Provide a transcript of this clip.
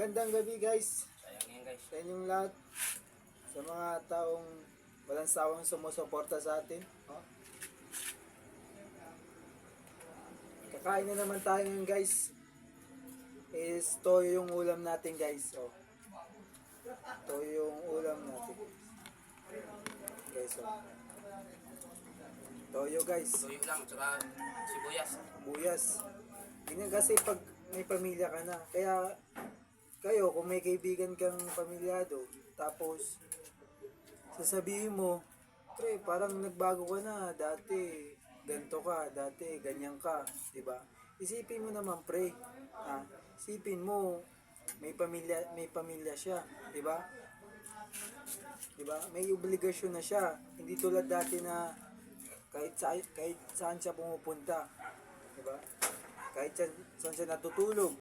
Magandang gabi guys Sayang yan guys. sa inyong lahat. Sa mga taong walang sawang sumusuporta sa atin. Oh. Kakain na naman tayo ngayon guys. Is toyo yung ulam natin guys. Oh. Toyo yung ulam natin. Guys, oh. Toyo guys. Tuyo lang, tsaka sibuyas. Buyas. Ganyan kasi pag may pamilya ka na. Kaya kayo, kung may kaibigan kang pamilyado, tapos sasabihin mo, pre, parang nagbago ka na, dati ganto ka, dati ganyan ka, di ba? Isipin mo naman, pre, isipin mo, may pamilya siya, di ba? Di ba? May obligasyon na siya. Hindi tulad dati na kahit saan siya pumupunta, di ba? Kahit saan siya natutulog,